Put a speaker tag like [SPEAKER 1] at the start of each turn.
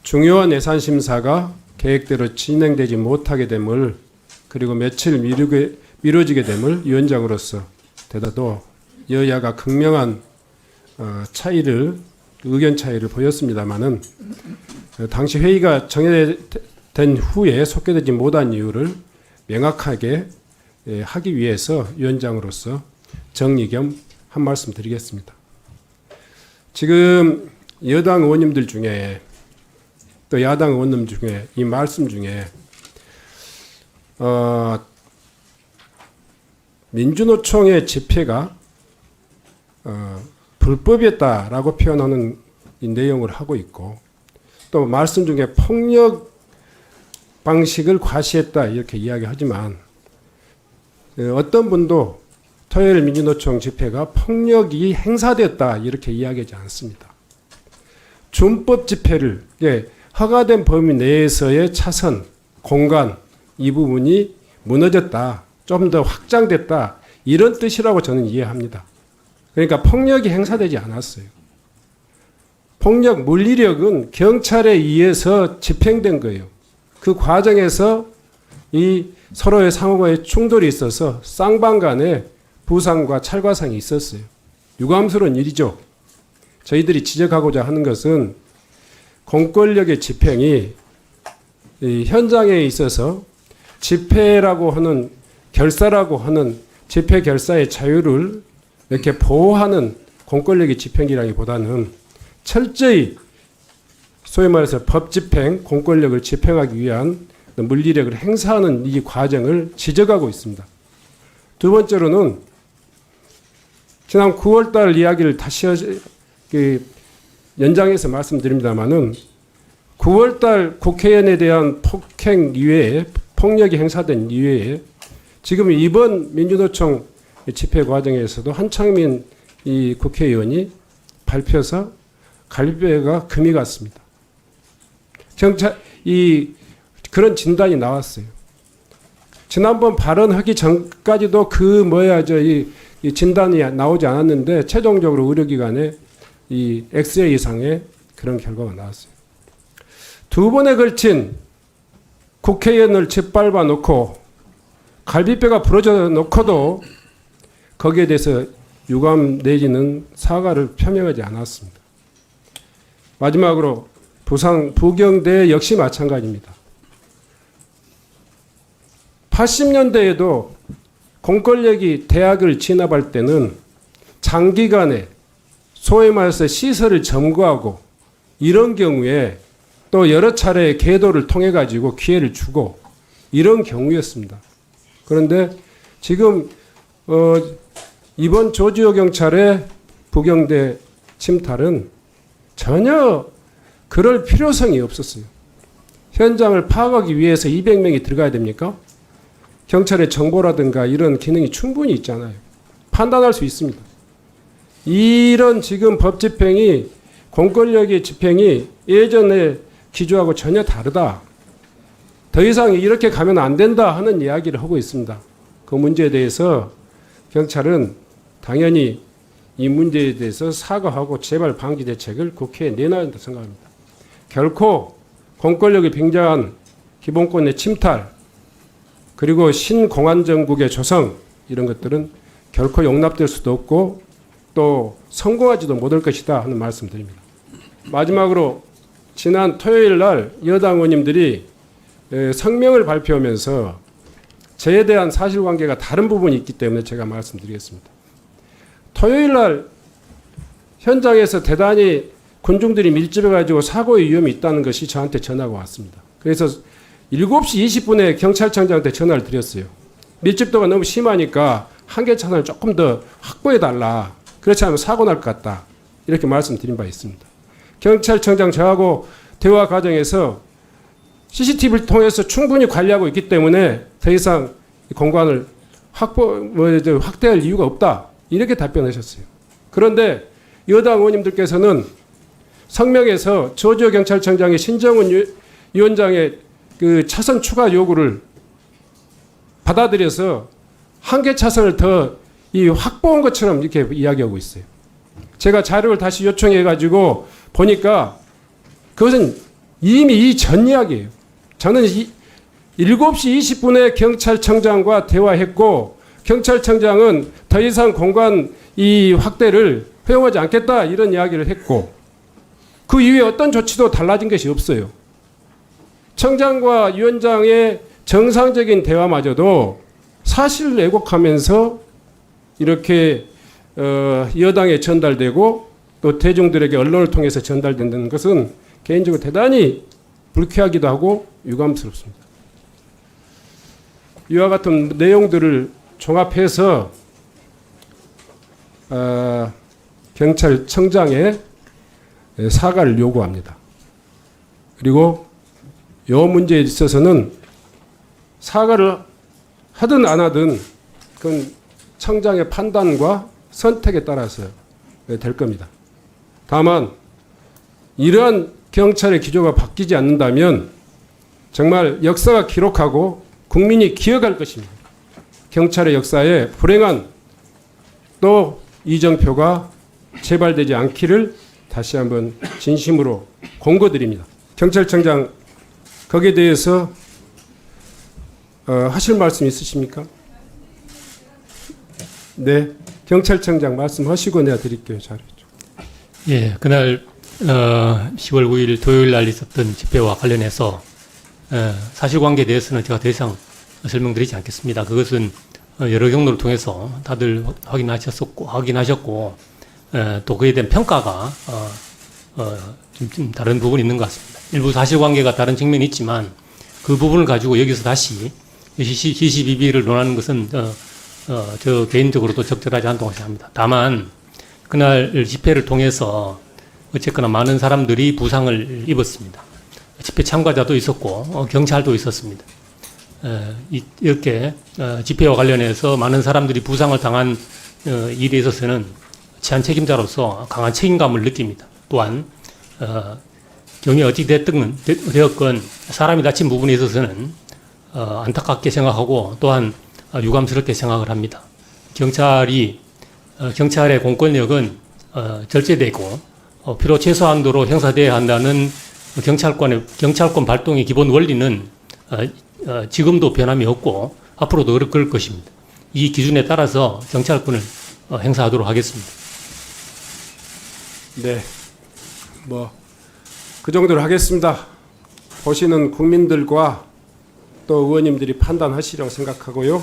[SPEAKER 1] 중요한 예산 심사가 계획대로 진행되지 못하게 됨을, 그리고 며칠 미뤄지게 됨을 위원장으로서 대다도 여야가 극명한 의견 차이를 보였습니다마는 당시 회의가 정해된 후에 속개되지 못한 이유를 명확하게 하기 위해서 위원장으로서 정리 겸 한 말씀 드리겠습니다. 지금 여당 의원님들 중에 또 야당 의원님 중에 이 말씀 중에 민주노총의 집회가 불법이었다라고 표현하는 이 내용을 하고 있고, 또 말씀 중에 폭력 방식을 과시했다 이렇게 이야기하지만 어떤 분도 토요일 민주노총 집회가 폭력이 행사되었다 이렇게 이야기하지 않습니다. 준법 집회를 허가된 범위 내에서의 차선, 공간 이 부분이 무너졌다, 좀 더 확장됐다 이런 뜻이라고 저는 이해합니다. 그러니까 폭력이 행사되지 않았어요. 폭력, 물리력은 경찰에 의해서 집행된 거예요. 그 과정에서 이 서로의 상호간의 충돌이 있어서 쌍방 간에 부상과 찰과상이 있었어요. 유감스러운 일이죠. 저희들이 지적하고자 하는 것은 공권력의 집행이 이 현장에 있어서 집회라고 하는, 결사라고 하는 집회 결사의 자유를 이렇게 보호하는 공권력의 집행이라기보다는 철저히 소위 말해서 법 집행, 공권력을 집행하기 위한 물리력을 행사하는 이 과정을 지적하고 있습니다. 두 번째로는 지난 9월달 이야기를 다시 연장해서 말씀드립니다마는 9월달 국회의원에 대한 폭행 이외에, 폭력이 행사된 이외에 지금 이번 민주노총 집회 과정에서도 한창민 이 국회의원이 밟혀서 갈비뼈가 금이 갔습니다. 그런 진단이 나왔어요. 지난번 발언하기 전까지도 이 진단이 나오지 않았는데 최종적으로 의료기관에 이 엑스레이 이상의 그런 결과가 나왔어요. 두 번에 걸친 국회의원을 짓밟아 놓고 갈비뼈가 부러져 놓고도 거기에 대해서 유감 내지는 사과를 표명하지 않았습니다. 마지막으로 부경대 역시 마찬가지입니다. 80년대에도 공권력이 대학을 진압할 때는 장기간에 소위 말해서 시설을 점거하고 이런 경우에 또 여러 차례의 계도를 통해 가지고 기회를 주고 이런 경우였습니다. 그런데 지금 이번 조지호 경찰의 부경대 침탈은 전혀 그럴 필요성이 없었어요. 현장을 파악하기 위해서 200명이 들어가야 됩니까? 경찰의 정보라든가 이런 기능이 충분히 있잖아요. 판단할 수 있습니다. 이런 지금 법 집행이, 공권력의 집행이 예전에 기조하고 전혀 다르다. 더 이상 이렇게 가면 안 된다 하는 이야기를 하고 있습니다. 그 문제에 대해서 경찰은 당연히 이 문제에 대해서 사과하고 재발 방지 대책을 국회에 내놔야 한다고 생각합니다. 결코 공권력이 빙자한 기본권의 침탈, 그리고 신공안정국의 조성 이런 것들은 결코 용납될 수도 없고 또 성공하지도 못할 것이다 하는 말씀드립니다. 마지막으로 지난 토요일 날 여당 의원님들이 성명을 발표하면서 저에 대한 사실관계가 다른 부분이 있기 때문에 제가 말씀드리겠습니다. 토요일 날 현장에서 대단히 군중들이 밀집해가지고 사고의 위험이 있다는 것이 저한테 전화가 왔습니다. 그래서 7시 20분에 경찰청장한테 전화를 드렸어요. 밀집도가 너무 심하니까 한계차선을 조금 더 확보해달라. 그렇지 않으면 사고 날 것 같다. 이렇게 말씀드린 바 있습니다. 경찰청장 저하고 대화 과정에서 CCTV를 통해서 충분히 관리하고 있기 때문에 더 이상 공간을 확대할 이유가 없다. 이렇게 답변하셨어요. 그런데 여당 의원님들께서는 성명에서 조지호 경찰청장의 신정훈 위원장의 그 차선 추가 요구를 받아들여서 한계 차선을 더 확보한 것처럼 이렇게 이야기하고 있어요. 제가 자료를 다시 요청해 가지고 보니까 그것은 이미 이전 이야기예요. 저는 7시 20분에 경찰청장과 대화했고 경찰청장은 더 이상 공간 이 확대를 허용하지 않겠다 이런 이야기를 했고 그 이후에 어떤 조치도 달라진 것이 없어요. 청장과 위원장의 정상적인 대화마저도 사실을 왜곡하면서 이렇게 여당에 전달되고 또 대중들에게 언론을 통해서 전달된다는 것은 개인적으로 대단히 불쾌하기도 하고 유감스럽습니다. 이와 같은 내용들을 종합해서 경찰청장의 사과를 요구합니다. 그리고 이 문제에 있어서는 사과를 하든 안 하든 그건 청장의 판단과 선택에 따라서 될 겁니다. 다만 이러한 경찰의 기조가 바뀌지 않는다면 정말 역사가 기록하고 국민이 기억할 것입니다. 경찰의 역사에 불행한 또 이정표가 재발되지 않기를 다시 한번 진심으로 공고드립니다. 경찰청장 거기에 대해서 하실 말씀 있으십니까? 네, 경찰청장 말씀하시고 내가 드릴게요. 자료.
[SPEAKER 2] 예, 그날 10월 9일 토요일 날 있었던 집회와 관련해서 사실관계에 대해서는 제가 더 이상 설명드리지 않겠습니다. 그것은 여러 경로를 통해서 다들 확인하셨고 또 그에 대한 평가가 좀 다른 부분이 있는 것 같습니다. 일부 사실관계가 다른 측면이 있지만 그 부분을 가지고 여기서 다시 CCBB를 논하는 것은 저 개인적으로도 적절하지 않다고 생각합니다. 다만 그날 집회를 통해서 어쨌거나 많은 사람들이 부상을 입었습니다. 집회 참가자도 있었고 경찰도 있었습니다. 이렇게 집회와 관련해서 많은 사람들이 부상을 당한 일에 있어서는 치안 책임자로서 강한 책임감을 느낍니다. 또한 경위 어찌 되었건 사람이 다친 부분에 있어서는 안타깝게 생각하고 또한 유감스럽게 생각을 합니다. 경찰의 공권력은 절제되고 필요 최소한도로 행사돼야 한다는 경찰권 발동의 기본 원리는 지금도 변함이 없고 앞으로도 그럴 것입니다. 이 기준에 따라서 경찰권을 행사하도록 하겠습니다.
[SPEAKER 1] 네, 그 정도로 하겠습니다. 보시는 국민들과 또 의원님들이 판단하시라고 생각하고요.